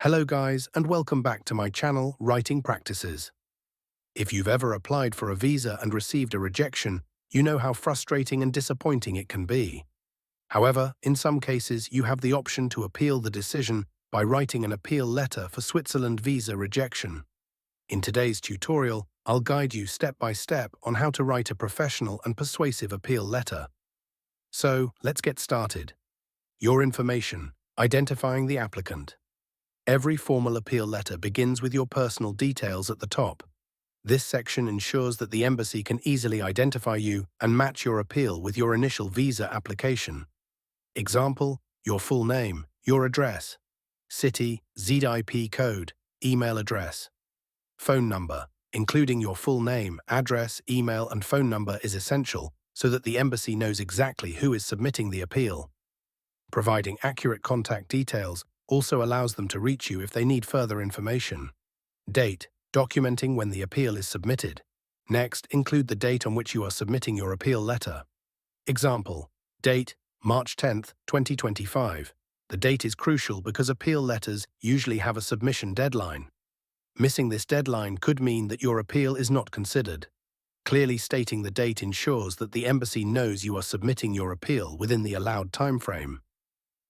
Hello guys, and welcome back to my channel, Writing Practices. If you've ever applied for a visa and received a rejection, you know how frustrating and disappointing it can be. However, in some cases, you have the option to appeal the decision by writing an appeal letter for Switzerland visa rejection. In today's tutorial, I'll guide you step by step on how to write a professional and persuasive appeal letter. So, let's get started. Your information: identifying the applicant. Every formal appeal letter begins with your personal details at the top. This section ensures that the embassy can easily identify you and match your appeal with your initial visa application. Example: your full name, your address, city, ZIP code, email address. Phone number, including your full name, address, email, and phone number is essential so that the embassy knows exactly who is submitting the appeal. Providing accurate contact details also allows them to reach you if they need further information. Date, documenting when the appeal is submitted. Next, include the date on which you are submitting your appeal letter. Example: date, March 10th, 2025. The date is crucial because appeal letters usually have a submission deadline. Missing this deadline could mean that your appeal is not considered. Clearly stating the date ensures that the embassy knows you are submitting your appeal within the allowed timeframe.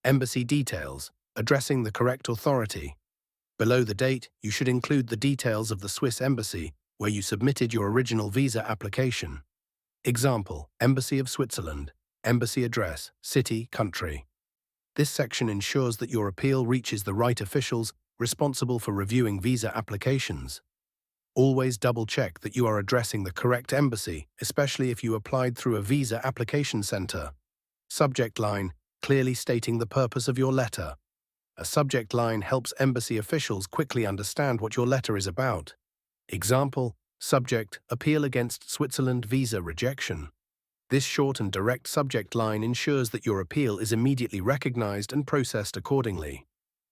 Embassy details, addressing the correct authority. Below the date, you should include the details of the Swiss embassy where you submitted your original visa application. Example: Embassy of Switzerland, embassy address, city, country. This section ensures that your appeal reaches the right officials responsible for reviewing visa applications. Always double-check that you are addressing the correct embassy, especially if you applied through a visa application center. Subject line, clearly stating the purpose of your letter. A subject line helps embassy officials quickly understand what your letter is about. Example: subject, appeal against Switzerland visa rejection. This short and direct subject line ensures that your appeal is immediately recognized and processed accordingly.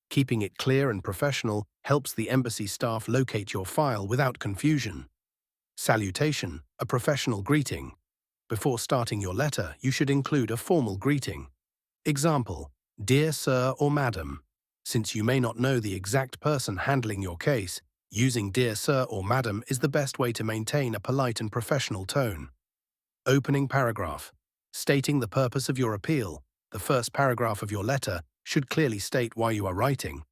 Keeping it clear and professional helps the embassy staff locate your file without confusion. Salutation, a professional greeting. Before starting your letter, you should include a formal greeting. Example: dear sir or madam. Since you may not know the exact person handling your case, using dear sir or madam is the best way to maintain a polite and professional tone. Opening paragraph. Stating the purpose of your appeal. The first paragraph of your letter should clearly state why you are writing.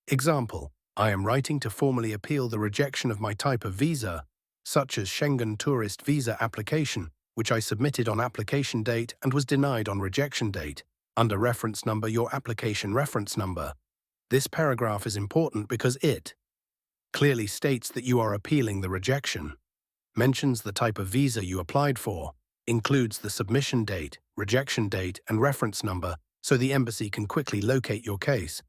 Example: I am writing to formally appeal the rejection of my type of visa, such as Schengen tourist visa application, which I submitted on application date and was denied on rejection date. Under reference number, your application reference number. This paragraph is important because it clearly states that you are appealing the rejection, mentions the type of visa you applied for, includes the submission date, rejection date, and reference number so the embassy can quickly locate your case.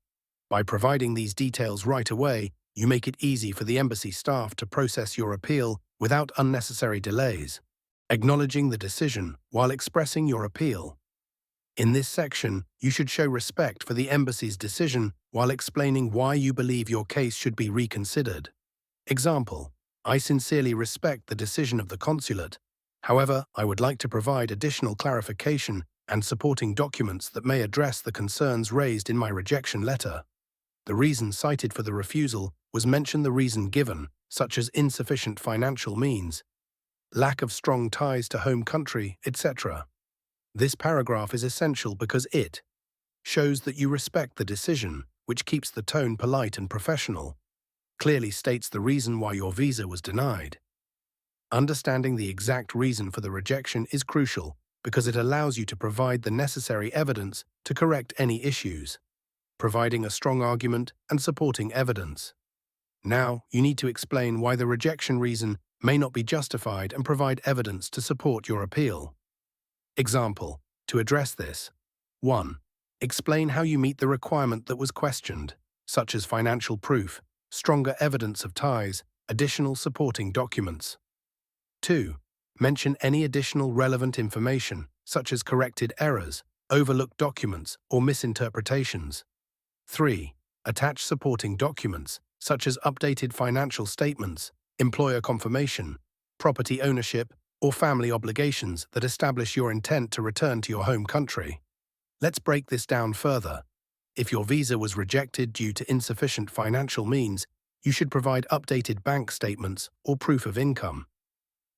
By providing these details right away, you make it easy for the embassy staff to process your appeal without unnecessary delays. Acknowledging the decision while expressing your appeal. In this section, you should show respect for the embassy's decision while explaining why you believe your case should be reconsidered. Example: I sincerely respect the decision of the consulate. However, I would like to provide additional clarification and supporting documents that may address the concerns raised in my rejection letter. The reason cited for the refusal was mention the reason given, such as insufficient financial means, lack of strong ties to home country, etc. This paragraph is essential because it shows that you respect the decision, which keeps the tone polite and professional. Clearly states the reason why your visa was denied. Understanding the exact reason for the rejection is crucial because it allows you to provide the necessary evidence to correct any issues, providing a strong argument and supporting evidence. Now, you need to explain why the rejection reason may not be justified and provide evidence to support your appeal. Example: to address this. 1. Explain how you meet the requirement that was questioned, such as financial proof, stronger evidence of ties, additional supporting documents. 2. Mention any additional relevant information, such as corrected errors, overlooked documents, or misinterpretations. 3. Attach supporting documents, such as updated financial statements, employer confirmation, property ownership, or family obligations that establish your intent to return to your home country. Let's break this down further. If your visa was rejected due to insufficient financial means, you should provide updated bank statements or proof of income.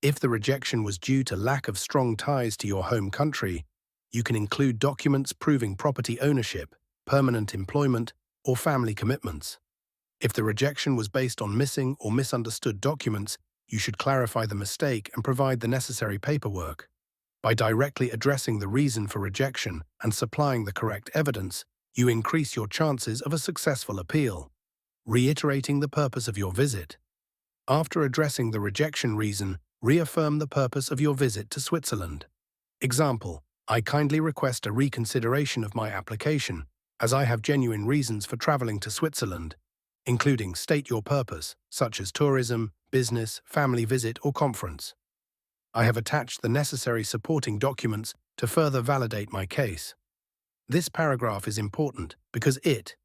If the rejection was due to lack of strong ties to your home country, you can include documents proving property ownership, permanent employment, or family commitments. If the rejection was based on missing or misunderstood documents, you should clarify the mistake and provide the necessary paperwork. By directly addressing the reason for rejection and supplying the correct evidence, you increase your chances of a successful appeal. Reiterating the purpose of your visit. After addressing the rejection reason, reaffirm the purpose of your visit to Switzerland. Example: I kindly request a reconsideration of my application, as I have genuine reasons for traveling to Switzerland, including state your purpose, such as tourism, business, family visit, or conference. I have attached the necessary supporting documents to further validate my case. This paragraph is important because it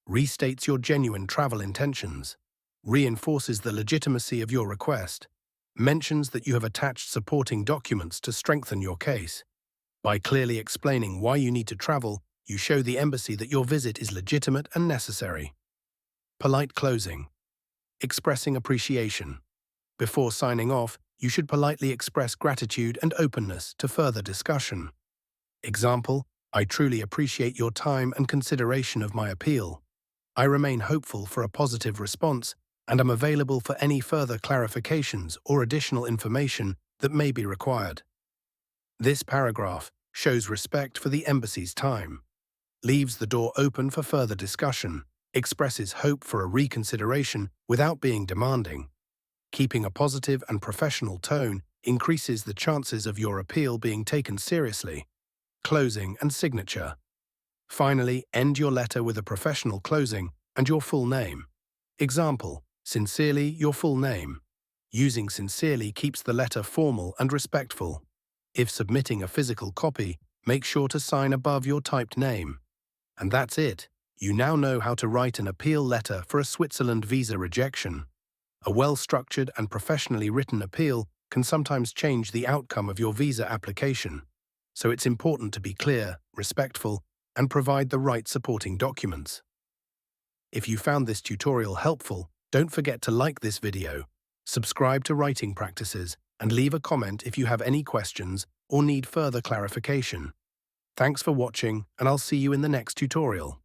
restates your genuine travel intentions, reinforces the legitimacy of your request, mentions that you have attached supporting documents to strengthen your case. By clearly explaining why you need to travel, you show the embassy that your visit is legitimate and necessary. Polite closing. Expressing appreciation. Before signing off, you should politely express gratitude and openness to further discussion. Example: I truly appreciate your time and consideration of my appeal. I remain hopeful for a positive response and am available for any further clarifications or additional information that may be required. This paragraph shows respect for the embassy's time, leaves the door open for further discussion, expresses hope for a reconsideration without being demanding. Keeping a positive and professional tone increases the chances of your appeal being taken seriously. Closing and signature. Finally, end your letter with a professional closing and your full name. Example: sincerely, your full name. Using sincerely keeps the letter formal and respectful. If submitting a physical copy, make sure to sign above your typed name. And that's it. You now know how to write an appeal letter for a Switzerland visa rejection. A well-structured and professionally written appeal can sometimes change the outcome of your visa application. So it's important to be clear, respectful, and provide the right supporting documents. If you found this tutorial helpful, don't forget to like this video, subscribe to Writing Practices, and leave a comment if you have any questions or need further clarification. Thanks for watching, and I'll see you in the next tutorial.